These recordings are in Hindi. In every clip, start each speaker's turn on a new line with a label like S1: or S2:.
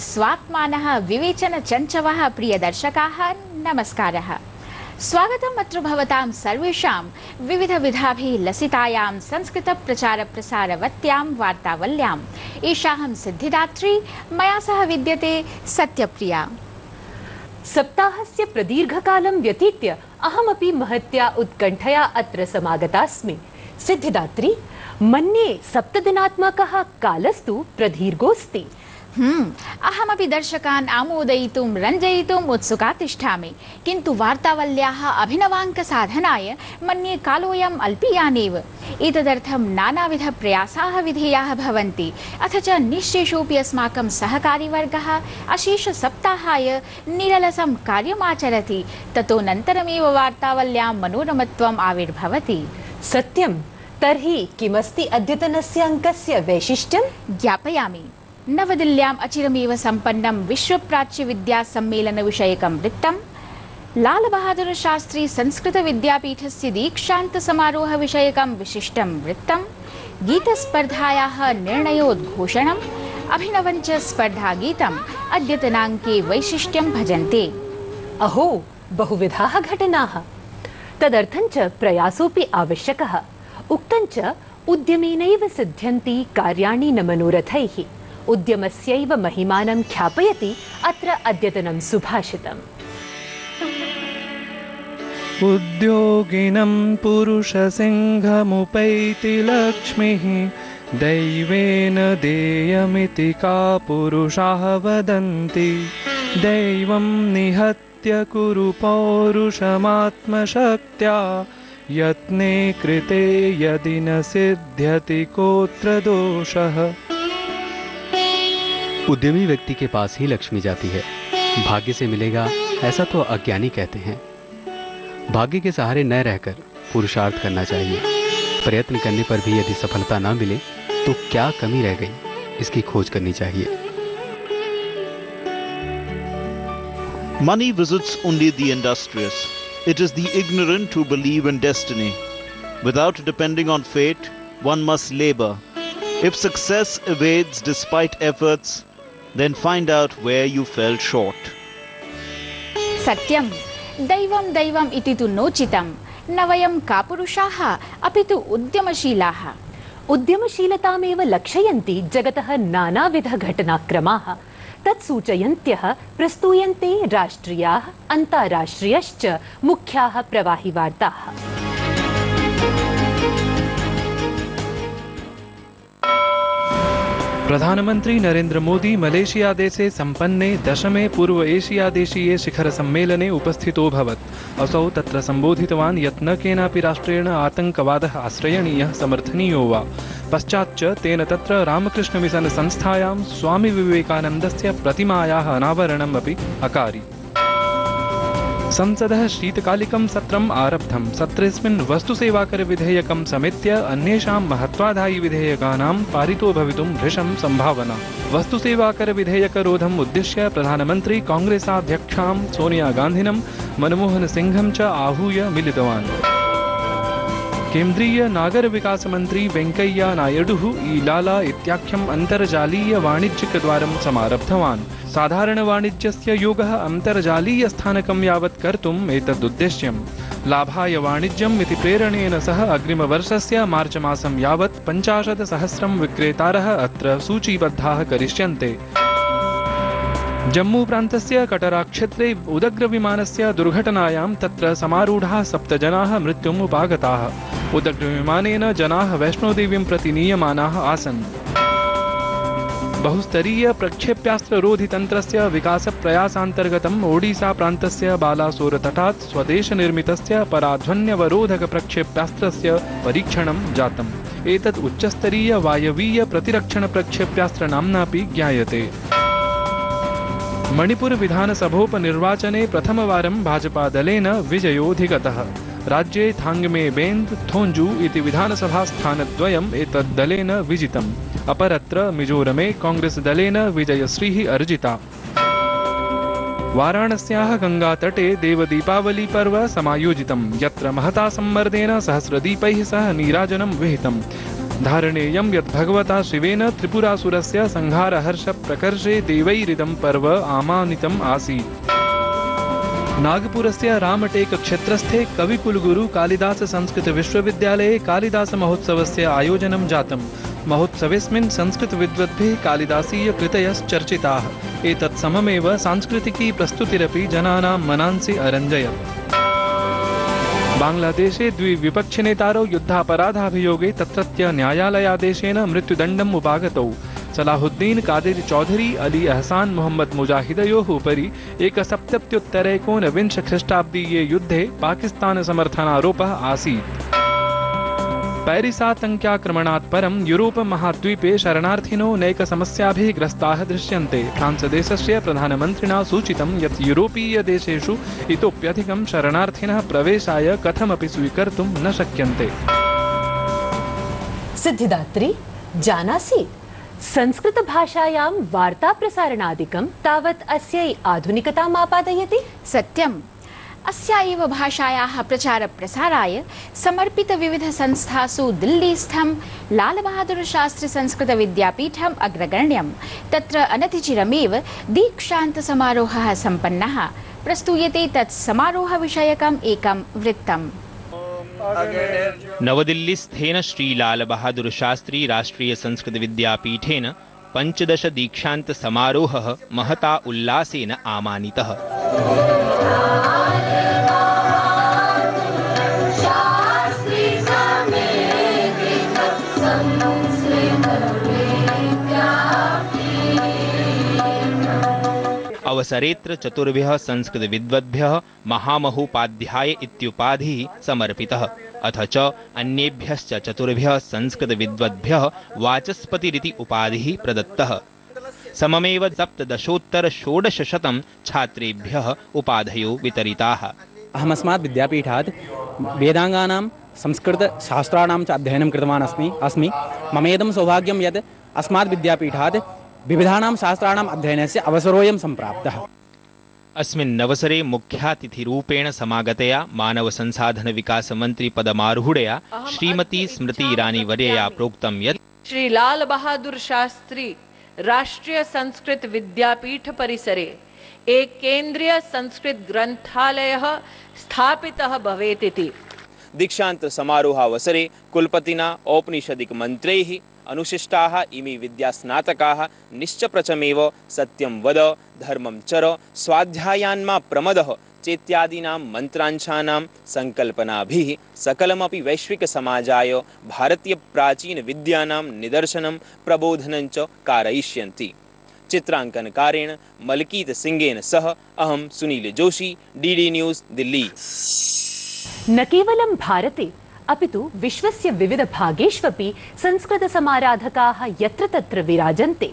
S1: स्वात्मानः विवेचनचञ्चवः प्रियदर्शकाः नमस्कारः। स्वागतम् अत्र भवतां सर्वेषां विविधविधाभिः लसितायां संस्कृतप्रचारप्रसारवत्यां वार्तावल्याम्। एषाहं सिद्धिदात्री, मया सह विद्यते सत्यप्रिया।
S2: सप्ताहस्य प्रदीर्घकालं व्यतीत्य अहमपि महत्या उत्कण्ठया अत्र समागतास्मि। सिद्धिदात्री, मन्ये सप्तदिनात्मकः कालस्तु प्रदीर्घोऽस्ति।
S1: अहमपि दर्शकान् आमोदयितुं रञ्जयितुम् उत्सुका तिष्ठामि, किन्तु वार्तावल्याः अभिनवाङ्कसाधनाय मन्ये कालोऽयम् अल्पीयानेव। एतदर्थं नानाविधप्रयासाः विधेयाः भवन्ति, अथ च निःशेषोऽपि अस्माकं सहकारिवर्गः अशेषसप्ताहाय निरलसं कार्यमाचरति। ततोऽनन्तरमेव वार्तावल्यां मनोरमत्वम् आविर्भवति।
S2: सत्यं। तर्हि किमस्ति अद्यतनस्य अङ्कस्य वैशिष्ट्यं?
S1: ज्ञापयामि। नवदिल्ल्याम् अचिरमेव सम्पन्नं विश्वप्राच्यविद्यासम्मेलनविषयकं वृत्तं, लालबहादुर शास्त्री संस्कृतविद्यापीठस्य दीक्षान्तसमारोहविषयकं विशिष्टं वृत्तं, गीतस्पर्धायाः निर्णयोद्घोषणम्, अभिनवञ्च स्पर्धागीतम् अद्यतनाङ्के वैशिष्ट्यं भजन्ते।
S2: अहो, बहुविधाः घटनाः। तदर्थञ्च प्रयासोऽपि आवश्यकः। उक्तञ्च उद्यमेनैव सिद्ध्यन्ति कार्याणि न मनोरथैः। उद्यमस्यैव महिमानं ख्यापयति अत्र अद्यतनं सुभाषितम्।
S3: उद्योगिनं पुरुषसिंहमुपैति लक्ष्मीः, दैवेन देयमिति का पुरुषाः वदन्ति। दैवं निहत्य कुरु पौरुषमात्मशक्त्या, यत्ने कृते यदि न सिद्ध्यति कोऽत्र दोषः।
S4: उद्यमी व्यक्ति के पास ही लक्ष्मी जाती है। भाग्य से मिलेगा ऐसा तो अज्ञानी कहते हैं। भाग्य के सहारे न रहकर पुरुषार्थ करना चाहिए। प्रयत्न करने पर भी यदि सफलता ना मिले तो क्या कमी रह गई, इसकी खोज करनी चाहिए।
S5: Money visits only the industrious. It is the ignorant who believe in destiny. Without depending on fate, one must labor. If success evades despite efforts, then find out where you fell short.
S1: सत्यं। दैवं दैवम् इति तु नोचितं, न वयं कापुरुषाः अपि तु उद्यमशीलाः।
S2: उद्यमशीलतामेव लक्षयन्ति जगतः नानाविध घटनाक्रमाः। तत्सूचयन्त्यः प्रस्तूयन्ते राष्ट्रियाः अन्ताराष्ट्रियश्च मुख्याः प्रवाहिवार्ताः।
S3: प्रधानमंत्री नरेंद्र मोदी मलेशिया देशे सम्पन्ने 10मे पूर्व एशिया देशीये शिखर सम्मेलने उपस्थितोऽभवत्। असौ तत्र सम्बोधितवान् यत् न केनापि राष्ट्रेण आतङ्कवादः आश्रयणीयः समर्थनीयो वा। पश्चाच्च तेन तत्र रामकृष्ण मिशन संस्थायां स्वामी विवेकानन्दस्य प्रतिमायाः अनावरणम् अपि अकारि। संसदः शीतकालिकं सत्रम् आरब्धम्। सत्रेऽस्मिन् वस्तुसेवाकर विधेयकं समेत्य अन्येषां महत्वाधायि विधेयकानां पारितो भवितुं भृशं सम्भावना। वस्तुसेवाकर विधेयकरोधम् उद्दिश्य प्रधानमन्त्री कांग्रेसाध्यक्षां सोनिया गान्धिनं मनमोहन सिंहं च आहूय मिलितवान्। केन्द्रीय नागर विकास मंत्री वेंकैया नायडुः ईलाला इत्याख्यम् अन्तर्जालीय वाणिज्यिकद्वारं समारब्धवान्। साधारण वाणिज्यस्य योगः अन्तर्जालीयस्थानकं यावत् कर्तुम् एतदुद्देश्यम्। लाभाय वाणिज्यम् इति प्रेरणेन सह अग्रिमवर्षस्य मार्च मासं यावत् 50,000 विक्रेतारः अत्र सूचीबद्धाः करिष्यन्ते। जम्मू प्रान्तस्य कटरा क्षेत्रे उदग्रविमानस्य दुर्घटनायां तत्र समारूढाः 7 जनाः मृत्युम् उपागताः। उदग्रविमानेन जनाः वैष्णोदेवीं प्रति नीयमानाः आसन्। बहुस्तरीय प्रक्षेप्यास्त्ररोधितन्त्रस्य विकासप्रयासान्तर्गतम् ओडिसा प्रान्तस्य बालासोरतटात् स्वदेशनिर्मितस्य पराध्वन्यवरोधकप्रक्षेप्यास्त्रस्य परीक्षणं जातम्। एतत् उच्चस्तरीय वायवीय प्रतिरक्षणप्रक्षेप्यास्त्र नाम्नापि ज्ञायते। मणिपुर विधानसभोपनिर्वाचने प्रथमवारं भाजपादलेन विजयोऽधिगतः। राज्ये थाङ्गमे बेन्द् थोञ्जु इति विधानसभास्थानद्वयम् एतद्दलेन विजितम्। अपरत्र मिजोरमे कांग्रेस दलेन विजयश्रीः अर्जिता। वाराणस्याः गंगातटे देवदीपावली पर्व समायोजितम्, यत्र महता सम्मर्देन सहस्रदीपैः सह नीराजनं विहितम्। धारणेयं यत् भगवता शिवेन त्रिपुरासुरस्य संहारहर्षप्रकर्षे देवैरिदं पर्व आमानितम् आसीत्। नागपुरस्य रामटेक क्षेत्रस्थे कविकुलगुरु कालिदास संस्कृत विश्वविद्यालये कालिदास महोत्सवस्य आयोजनं जातम्। महोत्सवेऽस्मिन् संस्कृत विद्वद्भिः कालिदासीय कृतयश्चर्चिताः। एतत् सममेव सांस्कृतिकी प्रस्तुतिरपि जनानां मनांसि अरञ्जयत्। बांग्लादेशे द्विविपक्षिनेतारौ युद्धापराधाभियोगे तत्रत्य न्यायालयादेशेन मृत्युदण्डम् उपागतौ। सलाहुद्दीन कादिर चौधरी अली अहसान मोहम्मद मुजाहिदयोः उपरि 170 ख्रीष्टाब्दीये युद्धे पाकिस्तान समर्थनारोपः आसीत्। पेरिस आतङ्क्याक्रमणात् परं यूरोप महाद्वीपे शरणार्थिनो नैकसमस्याभिः ग्रस्ताः दृश्यन्ते। फ्रांसदेशस्य प्रधानमन्त्रिणा सूचितं यत् यूरोपीयदेशेषु इतोप्यधिकं शरणार्थिनः प्रवेशाय कथमपि स्वीकर्तुं न शक्यन्ते।
S2: सिद्धिदात्री, जानासि संस्कृत भाषायां वार्ता प्रसारणादिकं तावत् अस्यै आधुनिकताम् आपादयति।
S1: सत्यम्। अस्या एव भाषायाः प्रचारप्रसाराय समर्पित विविध संस्थासु दिल्लीस्थं लाल बहादुर शास्त्री संस्कृत विद्यापीठम् अग्रगण्यम्। तत्र अनतिचिरमेव दीक्षान्त समारोहः सम्पन्नः। प्रस्तूयते तत् समारोहविषयकम् एकं वृत्तम्।
S6: नवदिल्लीस्थेन श्री लाल बहादुर शास्त्री राष्ट्रीय संस्कृत विद्यापीठेन 15 दीक्षान्त समारोहः महता उल्लासेन आमानितः। अवसरेत्र चतुर्भ्यः संस्कृत विद्वद्भ्यः महामहोपाध्याय इत्युपाधिः समर्पितः। अथ च अन्येभ्यश्च चतुर्भ्यः संस्कृत विद्वद्भ्यः वाचस्पतिरिति उपाधिः प्रदत्तः। सममेव 17,1600 छात्रेभ्यः उपाधयो वितरिताः।
S7: अहमस्मात् विद्यापीठात् वेदाङ्गानां संस्कृतशास्त्राणां च अध्ययनं कृतवान् अस्मि। ममेदं सौभाग्यं यत् अस्मात् विद्यापीठात् विविधानां शास्त्राणाम् अध्ययनस्य अवसरोऽयं सम्प्राप्तः।
S6: अस्मिन् अवसरे मुख्यातिथिरूपेण समागतया मानव संसाधन विकास मंत्री पदमारूढया श्रीमती स्मृति ईरानी वर्यया प्रोक्तं यत्
S8: श्री लाल बहादुर शास्त्री राष्ट्रीय संस्कृत विद्यापीठ परिसरे एक केंद्रीय संस्कृत ग्रंथालयः स्थापितः भवेत् इति।
S9: दीक्षांत समारोहावसरे कुलपतिना औपनिषदिक मंत्रैः अनुशिष्टाः इमे विद्यास्नातकाः निश्चप्रचमेव सत्यं वद, धर्मं चर, स्वाध्यायान्मा प्रमदः चेत्यादीनां मंत्रांशानां संकल्पनाभिः सकलमपि वैश्विक समाजाय भारतीय प्राचीन विद्यानां निदर्शनं प्रबोधनं च कारयिष्यन्ति। चित्रांकनकारेण मलकीत सिंहेन सह अहं सुनील जोशी, डीडी न्यूज़, दिल्ली।
S2: न केवलं भारते अपितु विश्वस्य विविध भागेष्वपि संस्कृत समाराधकाः यत्र तत्र विराजन्ते।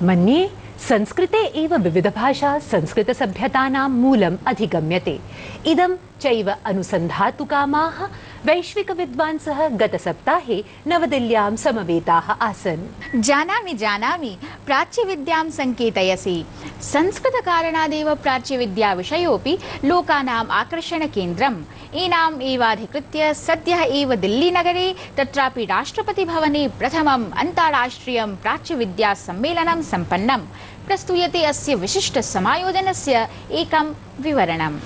S2: मन्ये संस्कृते एव विविध भाषा संस्कृत सभ्यतानां मूलम् अधिगम्यते। इदं चैव अनुसन्धातुकामाः वैश्विक विद्वांसः गतसप्ताहे नवदिल्ल्यां समवेताः आसन्।
S1: जानामि प्राच्यविद्यां सङ्केतयसि। संस्कृतकारणादेव प्राच्यविद्याविषयोऽपि लोकानाम् आकर्षणकेन्द्रम्। एनाम् एवाधिकृत्य सद्यः एव दिल्लीनगरे तत्रापि राष्ट्रपतिभवने प्रथमम् अन्ताराष्ट्रियं प्राच्यविद्यासम्मेलनं सम्पन्नम्। प्रस्तूयते अस्य विशिष्टसमायोजनस्य एकं विवरणम्।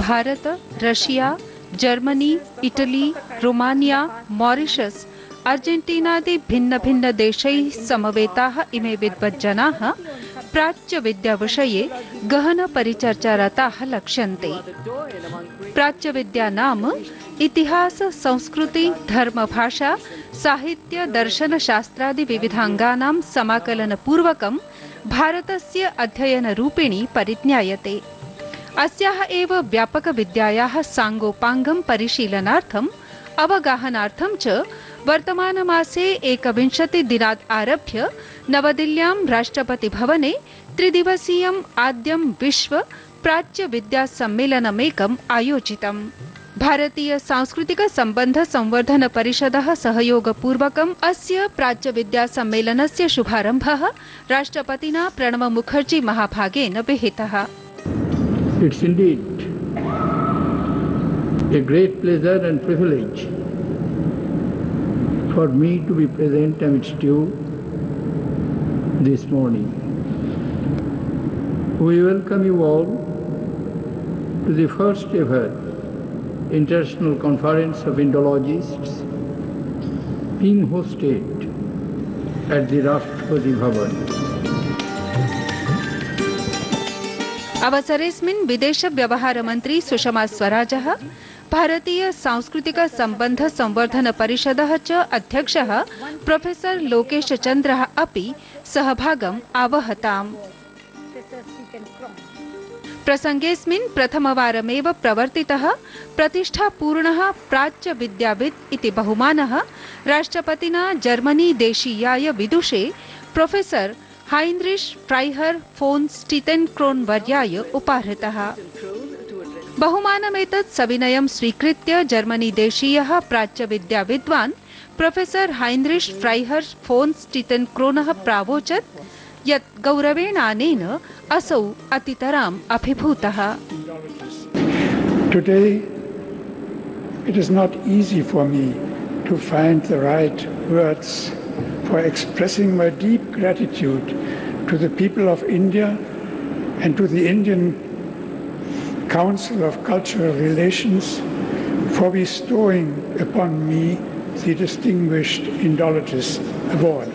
S10: Bharat, Russia, Germany, Italy, Romania, Mauritius, अर्जेंटीनादि भिन्न भिन्न देशैः समवेताः इमे विद्वज्जनाः प्राच्यविद्याविषये गहन परिचर्चारताः लक्ष्यन्ते। प्राच्यविद्या नाम इतिहास, संस्कृति, धर्म, भाषा, साहित्य, दर्शन, शास्त्रादि विविधांगानां समाकलनपूर्वकं भारतस्य अध्ययनरूपिणी परिज्ञायते। अस्याः एव व्यापकविद्यायाः साङ्गोपाङ्गं परिशीलनार्थम् अवगाहनार्थं च वर्तमानमासे 21 दिनात् आरभ्य नवदिल्ल्यां राष्ट्रपतिभवने त्रिदिवसीयम् आद्यं विश्व प्राच्यविद्यासम्मेलनमेकम् आयोजितम्। भारतीय सांस्कृतिक सम्बन्ध संवर्धन परिषदः सहयोगपूर्वकम् अस्य प्राच्यविद्या सम्मेलनस्य शुभारम्भः राष्ट्रपतिना प्रणव मुखर्जी महाभागेन विहितः।
S11: It's indeed a great pleasure and privilege for me to be present amidst you this morning. We welcome you all to the first ever International Conference of Indologists being hosted at the Rashtrapati Bhavan.
S10: अवसरेऽस्मिन् विदेश व्यवहार मन्त्री सुषमा स्वराजः, भारतीय सांस्कृतिक सम्बन्ध संवर्धन परिषदः च अध्यक्षः प्रोफेसर लोकेश चन्द्रः अपि सहभागम् आवहताम्। प्रसङ्गेऽस्मिन् प्रथमवारमेव प्रवर्तितः प्रतिष्ठापूर्णः प्राच्यविद्याविद् इति बहुमानः राष्ट्रपतिना जर्मनी देशीयाय विदुषे प्रोफेसर हाइन्रिश फ्राइहर फोन स्टीतेनक्रोन वर्याय उपाहृतः। बहुमानमेतत् सविनयं स्वीकृत्य जर्मनी देशीयः प्राच्यविद्याविद्वान् प्रोफेसर हाइन्रिश फ्राइहर फोन स्टीतेनक्रोनः प्रावोचत् यत् गौरवेणानेन असौ अतितराम् अभिभूतः।
S11: Today, it is not easy for me to find the right words for expressing my deep gratitude to the people of India and to the Indian Council of Cultural Relations for bestowing upon me the Distinguished Indologist Award.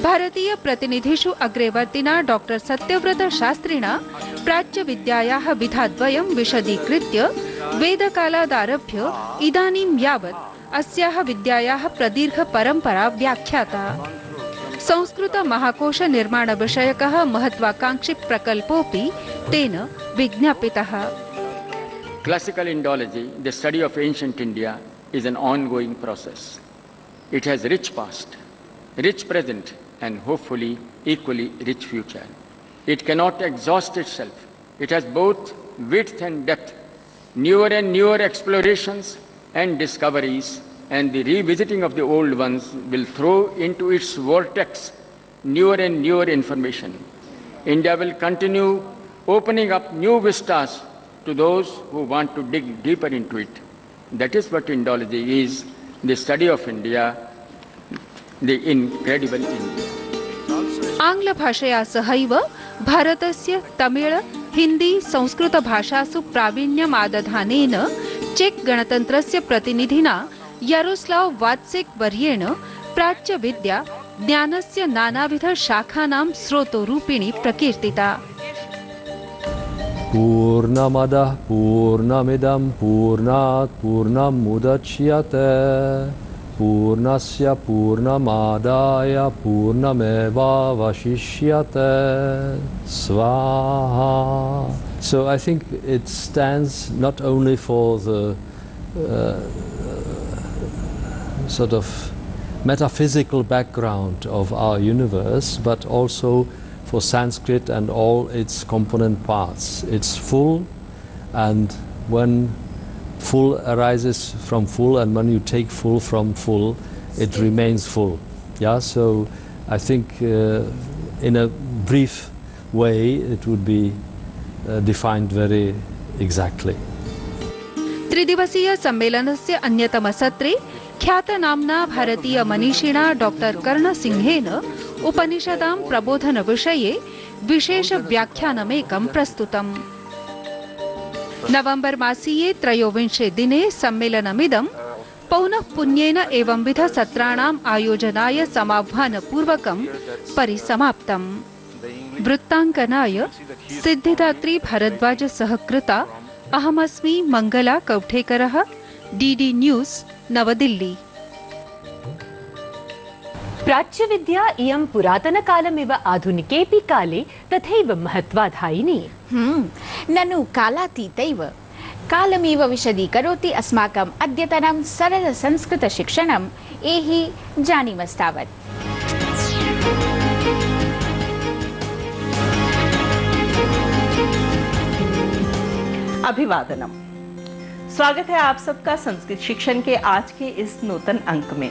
S10: भारतीय प्रतिनिधिषु अग्रेवर्तिना डॉक्टर सत्यव्रत शास्त्रिणा प्राच्यविद्यायाः विधाद्वयं विशदीकृत्य वेदकालादारभ्य इदानीं यावत् अस्याः विद्यायाः प्रदीर्घपरम्परा व्याख्याता। संस्कृत महाकोश निर्माण विषयकः महत्वाकांक्षी प्रकल्पोऽपि तेन विज्ञापितः।
S12: Classical Indology, the study of ancient India, is an ongoing process. It has rich past, rich present, and hopefully equally rich future. It cannot exhaust itself. It has both width and depth, newer and newer explorations and discoveries, and the revisiting of the old ones will throw into its vortex newer and newer information. India will continue opening up new vistas to those who want to dig deeper into it. That is what Indology is, the study of India, the incredible India.
S10: आंग्ल भाषया सहैव भारतस्य तमिळ, हिंदी, संस्कृत भाषासु प्रावीण्यमादधानेन चेक् गणतन्त्रस्य प्रतिनिधिना यारोस्लाव वात्सेक् वर्येण प्राच्यविद्या ज्ञानस्य नानाविध शाखानां स्रोतोरूपिणी प्रकीर्तिता।
S13: पूर्णमदः पूर्णमिदं पूर्णात् पूर्णमुदच्यते पूर्णस्य पूर्णमादाय पूर्णमेवावशिष्यते स्वाहा. So I think it stands not only for the sort of metaphysical background of our universe, but also for Sanskrit and all its component parts. It's full, and when full arises from full, and when you take full from full, it remains full. Yeah, so I think in a brief way it would be defined very exactly.
S10: त्रिदिवसीय सम्मेलनस्य अन्यतमसत्रे ख्यातनाम्ना भारतीय मनीषिणा डॉक्टर कर्णसिंहेन उपनिषदां प्रबोधन विषये विशेष व्याख्यानमेकं प्रस्तुतम्। नवंबर मासीये त्रयोविंशे दिने सम्मेलनमिदं पौनःपुन्येन एवंविध सत्राणाम् आयोजनाय समाह्वानपूर्वकं परिसमाप्तम्। वृत्ताङ्कनाय सिद्धिदात्री भारद्वाज सहकृता अहमस्मि मंगला कौठेकरः, डीडी न्यूज़, नवदिल्ली।
S2: प्राच्यविद्या इयं पुरातनकालमिव आधुनिकेऽपि काले तथैव महत्वाधायिनी।
S1: ननु कालातीतैव। कालमेव विशदीकरोति अस्माकम् अद्यतनं सरल संस्कृत शिक्षणम्। एहि जानीमस्तावत्।
S14: अभिवादनम्। स्वागत है आप सबका संस्कृत शिक्षण के आज के इस नूतन अंक में।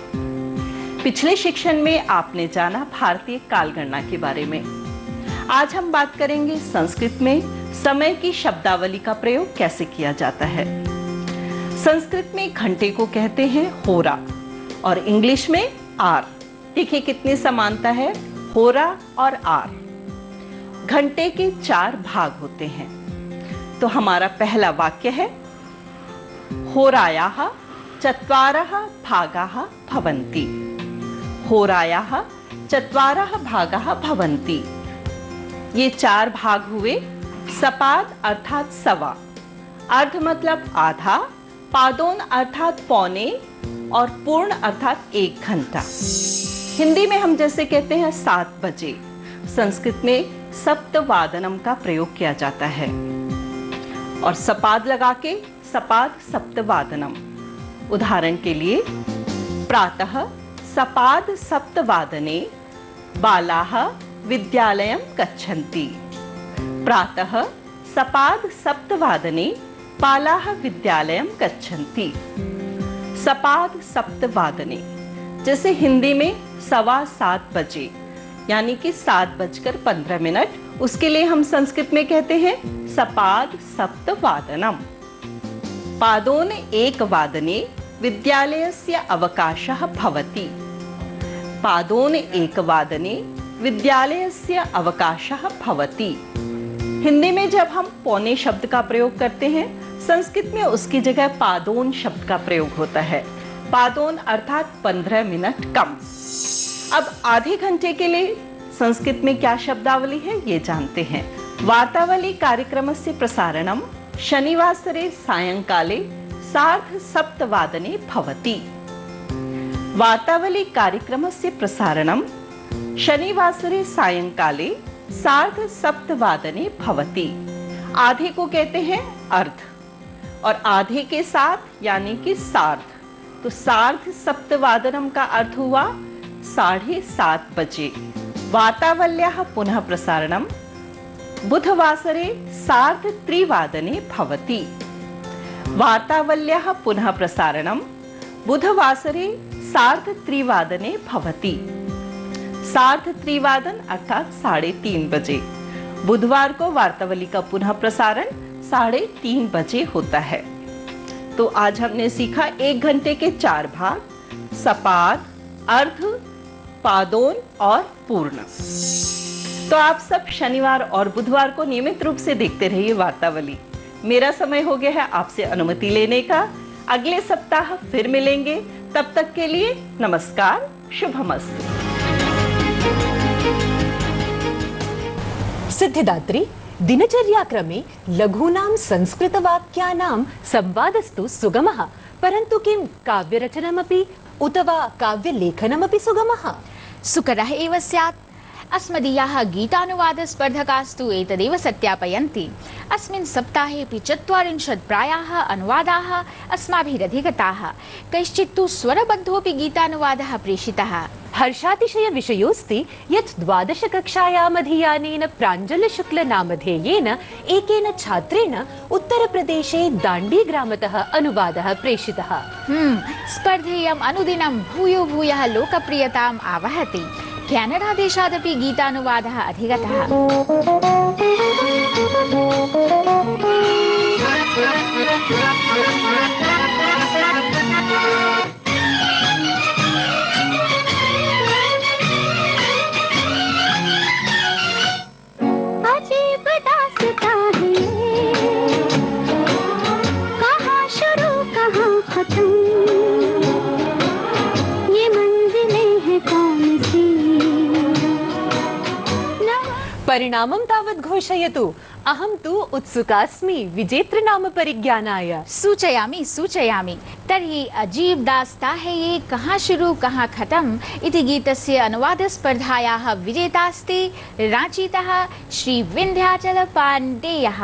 S14: पिछले शिक्षण में आपने जाना भारतीय कालगणना के बारे में। आज हम बात करेंगे संस्कृत में समय की शब्दावली का प्रयोग कैसे किया जाता है। संस्कृत में घंटे को कहते हैं होरा और इंग्लिश में आर। देखिए कितनी समानता है होरा और आर। घंटे के 4 भाग होते हैं। तो हमारा पहला वाक्य है होरायाः 4 भागाः भवन्ति। होरायाः 4 भागाः भवन्ति। ये 4 भाग हुए। सपाद अर्थात सवा, अर्ध मतलब आधा, पादोन अर्थात पौने और पूर्ण अर्थात 1 घंटा। हिंदी में हम जैसे कहते हैं 7 बजे, संस्कृत में सप्तवादनम का प्रयोग किया जाता है और सपाद लगा के सपाद सप्तवादनम। उदाहरण के लिए प्रातः सपाद सप्तवादने बालाः विद्यालयं गच्छन्ति। प्रातः सपाद सप्तवादने बालाः विद्यालयं गच्छन्ति। सपाद सप्तवादने जैसे हिंदी में 7:15 बजे यानी कि 7:15, उसके लिए हम संस्कृत में कहते हैं सपाद सप्तवादनम। पादोन 1 वादने विद्यालयस्य अवकाशः भवति। पादोन 1 वादने विद्यालयस्य अवकाशः भवति। हिंदी में जब हम पौने शब्द का प्रयोग करते हैं, संस्कृत में उसकी जगह पादोन शब्द का प्रयोग होता है। पादोन अर्थात 15 मिनट कम। अब आधे घंटे के लिए संस्कृत में क्या शब्दावली है ये जानते हैं। वार्तावली कार्यक्रमस्य प्रसारणं शनिवासरे सायंकाले 7:30 भवति। वार्तावली कार्यक्रमस्य प्रसारणं शनिवासरे सायंकाले 7:30 भवति। आधे को कहते हैं अर्ध और आधे के साथ यानी कि सार्ध। तो 7:30 का अर्थ हुआ 7:30 बजे। वार्तावल्याः पुनः प्रसारणं बुधवासरे 3:30 भवति। वार्तावल्याः पुनः प्रसारणं बुधवासरे 3:30 भवति। 3:30 अर्थात 3:30 बजे। बुधवार को वार्तावली का पुनः प्रसारण 3:30 बजे होता है। तो आज हमने सीखा 1 घंटे के 4 भाग, सपाद, अर्ध, पादोन और पूर्ण। तो आप सब शनिवार और बुधवार को नियमित रूप से देखते रहिए वार्तावली। मेरा समय हो गया है आपसे अनुमति लेने का। अगले सप्ताह फिर मिलेंगे। तब तक के लिए नमस्कार, शुभमस्तु।
S2: सिद्धिदात्री दिनचर्याक्रमे लघूनां संस्कृतवाक्यानां संवादस्तु सुगमः, परन्तु किं काव्यरचनमपि उत वा काव्यलेखनमपि सुगमः?
S1: सुकरः एव स्यात्। अस्मदीयाः गीतानुवादस्पर्धकास्तु एतदेव सत्यापयन्ति। अस्मिन् सप्ताहेऽपि 40 प्रायाः अनुवादाः अस्माभिरधिगताः। कैश्चित् तु स्वरबद्धोऽपि गीतानुवादः प्रेषितः।
S2: हर्षातिशयविषयोऽस्ति यत् 12 कक्षायामधीयानेन प्राञ्जलशुक्लनामधेयेन एकेन छात्रेण उत्तरप्रदेशे दाण्डीग्रामतः अनुवादः प्रेषितः।
S1: स्पर्धेयम् अनुदिनं भूयो भूयः लोकप्रियताम् आवहति। केनडादेशादपि गीतानुवादः अधिगतः।
S15: अजीब दास्तां है, कहाँ शुरू कहाँ खत्म, ये मंजिलें हैं कौन सी।
S2: परिणामं तावत् घोषयतु। अहं तु उत्सुकास्मि विजेतृ नाम परिज्ञानाय।
S1: सूचयामि सूचयामि। तर्हि अजीब दास्ता है ये कहाँ शुरू कहाँ खत्म इति गीतस्य अनुवादस्पर्धायाः विजेतास्ति रांचीतः श्री विन्ध्याचल पाण्डेयः।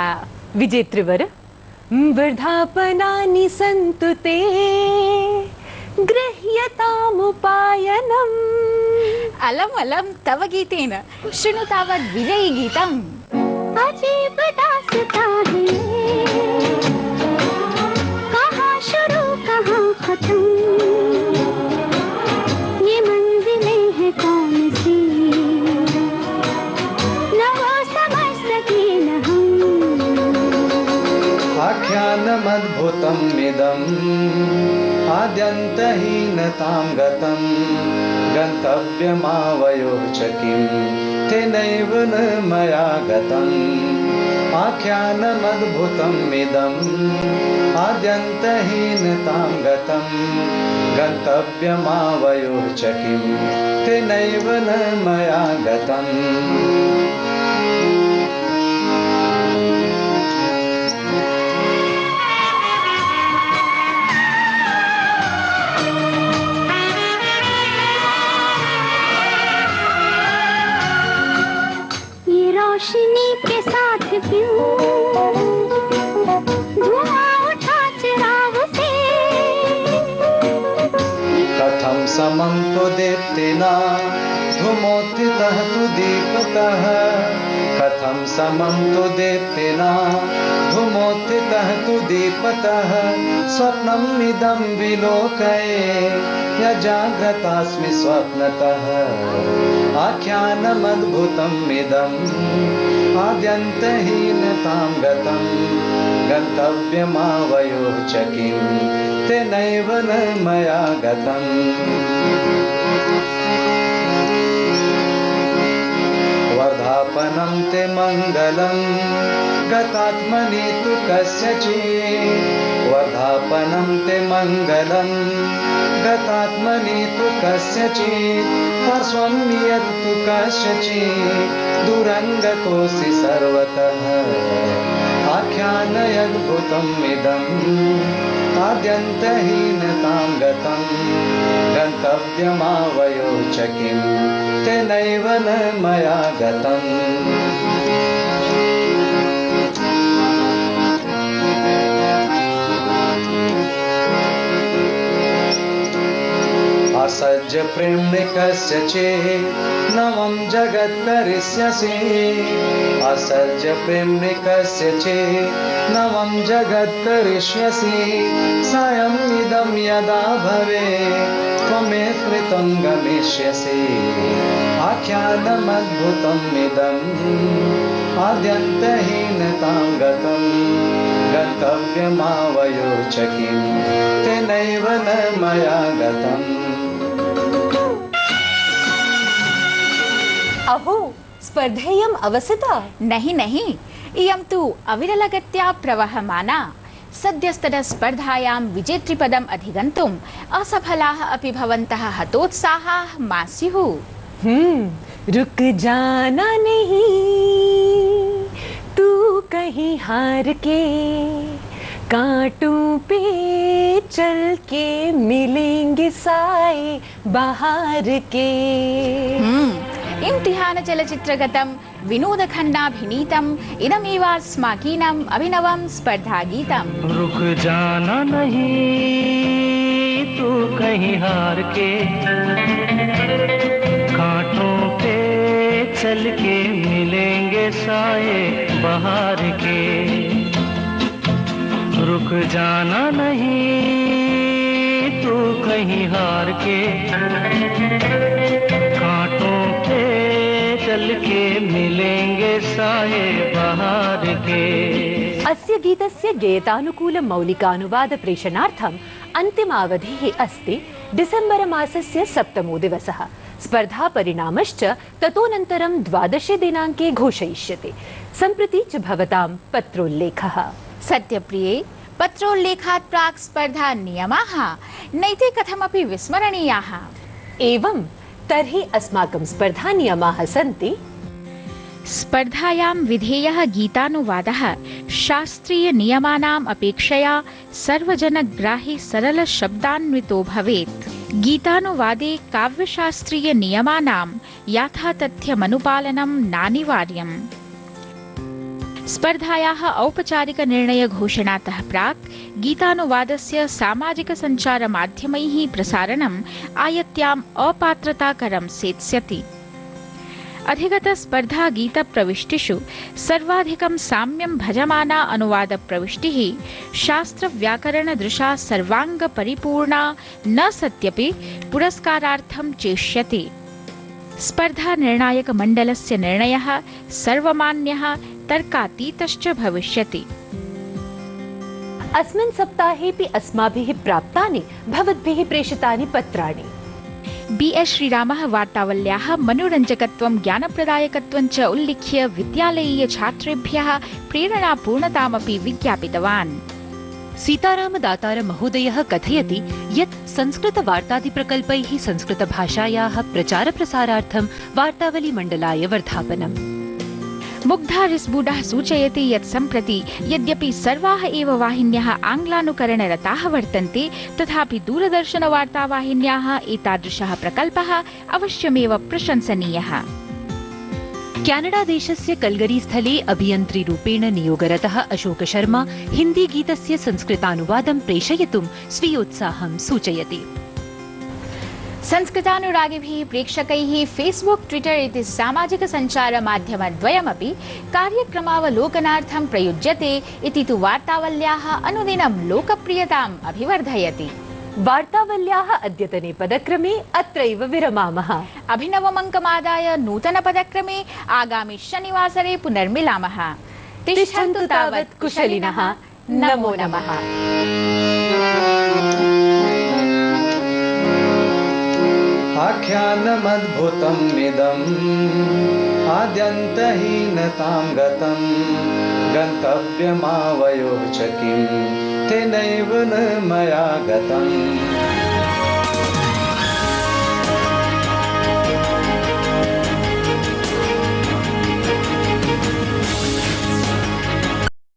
S2: विजेतृवर वर्धापनानि सन्तु ते गृह्यतामुपायनम्।
S1: अलम अलम तव गीतेन शृणु तावत् विजयी गीतम्।
S15: अजीब दास्तां है,
S16: आख्यानमद्भुतमिदम् आद्यन्तहीनतां गतं गन्तव्यमावयोः च किं तेनैव न मया गतम् आख्यानमद्भुतमिदम् आद्यन्तहीनतां गतं गन्तव्यमावयोः च किं तेनैव न मया गतम्
S15: रोशनी के साथ क्यों धुआं उठा चिराग से
S16: कथं समं तु दीप्तिना धूमोत्थितः तु दीपतः कथं समं तु दीप्तिना धूमोत्थितः तु दीपतः स्वप्नम् इदं विलोकये यजाग्रतास्मि स्वप्नतः आख्यानमद्भुतम् इदम् आद्यन्तहीनतां गतं गन्तव्यमावयोः च किं तेनैव न मया गतम् वर्धापनं ते मङ्गलं गतात्मनि तु कस्यचित् वर्धापनं ते मङ्गलं गतात्मनि तु कस्यचित् पार्श्वं यत्तु कस्यचित् दुरङ्गतोऽसि सर्वतः आख्यानयद्भुतम् इदम् आद्यन्तहीनतां गतं गन्तव्यमावयोः च किं तेनैव न मया गतम् असज्ज प्रेम्णि कस्यचित् नवं जगत् करिष्यसि असज्ज प्रेम्णि कस्यचित् नवं जगत् करिष्यसि सायम् इदं यदा भवेत् त्वमे कृतं गमिष्यसि आख्यानमद्भुतम् इदम् आद्यन्तहीनतां गतं गन्तव्यमावयोः च किं तेनैव न मया गतम्
S2: अहो स्पर्धेयम् अवसिता
S1: नहीं नहीं इयं तु अविरलगत्या प्रवहमाना सद्यस्तनस्पर्धायां विजेतृपदम् अधिगन्तुम् असफलाः अपि भवन्तः हतोत्साहाः मा स्युः।
S2: रुक जाना नहीं तू कहीं हार के कांटों पे चल के मिलेंगे साए बहार के।
S1: इम्तिहान चलचित्रगतं विनोदखण्डाभिनीतम् इदमेवास्माकीनम् अभिनवं स्पर्धागीतम्।
S17: रुक जाना नहीं तू कहीं हार के कांटों पे चल के मिलेंगे साए बहार के। रुक जाना नहीं तू कहीं हार के कांटों पे चल के मिलेंगे साए बहार के।
S2: अस्य गीतस्य गेतानुकूल मौलिकानुवाद प्रेषणार्थम् अन्तिमावधिः अस्ति डिसेम्बर मासस्य 7मो दिवसः। स्पर्धा परिणामश्च ततोऽनन्तरं 12 दिनाङ्के घोषयिष्यते। सम्प्रति च भवतां पत्रोल्लेखः।
S1: सत्यप्रिये पत्रोल्लेखात् प्राक् स्पर्धा नियमाः नैते कथमपि विस्मरणीयाः।
S2: एवं तर्हि अस्माकं स्पर्धा नियमाः सन्ति।
S1: स्पर्धायां विधेयः गीतानुवादः शास्त्रीय नियमानाम् अपेक्षया सर्वजनग्राही सरलशब्दान्वितो भवेत्। गीतानुवादे काव्यशास्त्रीय नियमानां याथातथ्यमनुपालनं नानिवार्यम्। स्पर्धायाः औपचारिक निर्णय घोषणातः प्राक् गीतानुवादस्य सामाजिक सञ्चारमाध्यमैः प्रसारणम् आयत्याम् अपात्रताकरं सेत्स्यति। अधिगतस्पर्धा गीतप्रविष्टिषु सर्वाधिकं साम्यं भजमाना अनुवादप्रविष्टिः शास्त्रव्याकरणदृशा सर्वाङ्गपरिपूर्णा न सत्यपि पुरस्कारार्थं चेष्यति। स्पर्धा निर्णायकमण्डलस्य निर्णयः सर्वमान्यः तर्कातीतश्च भविष्यति।
S2: अस्मिन् सप्ताहेपि अस्माभिः प्राप्तानि भवद्भिः प्रेषितानि पत्राणि।
S1: BS श्रीरामः वार्तावल्याः मनोरञ्जकत्वं ज्ञानप्रदायकत्वं च उल्लिख्य विद्यालयीय छात्रेभ्यः प्रेरणापूर्णतामपि विज्ञापितवान्।
S2: सीताराम दातार महोदयः कथयति यत् संस्कृतवार्तादिप्रकल्पैः संस्कृतभाषायाः प्रचारप्रसारार्थं वार्तावलीमण्डलाय वर्धापनम्।
S1: मुग्धा रिस्बूडः सूचयति यत् सम्प्रति यद्यपि सर्वाः एव वाहिन्यः आङ्ग्लानुकरणरताः वर्तन्ते, तथापि दूरदर्शनवार्तावाहिन्याः एतादृशः प्रकल्पः अवश्यमेव प्रशंसनीयः।
S2: कैनडा देशस्य कल्गरी स्थले अभियन्त्रीरूपेण नियोगरतः अशोक शर्मा हिन्दी गीतस्य संस्कृतानुवादं प्रेषयितुं स्वीयोत्साहं सूचयति।
S1: संस्कृतानुरागिभिः प्रेक्षकैः फेसबुक ट्विटर इति सामाजिकसञ्चारमाध्यमद्वयमपि कार्यक्रमावलोकनार्थं प्रयुज्यते इति तु वार्तावल्याः अनुदिनं लोकप्रियताम् अभिवर्धयति।
S2: वार्तावल्याः अद्यतने पदक्रमे अत्रैव विरमामः।
S1: अभिनवमङ्कमादाय नूतनपदक्रमे आगामि शनिवासरे पुनर्मिलामः। तिष्ठन्तु तावत् कुशलिनः। नमो नमः।
S16: आख्यानमद्भुतम् इदम् आद्यन्तहीनतां गतं गन्तव्यमावयोः च किं तेनैव न मया गतम्।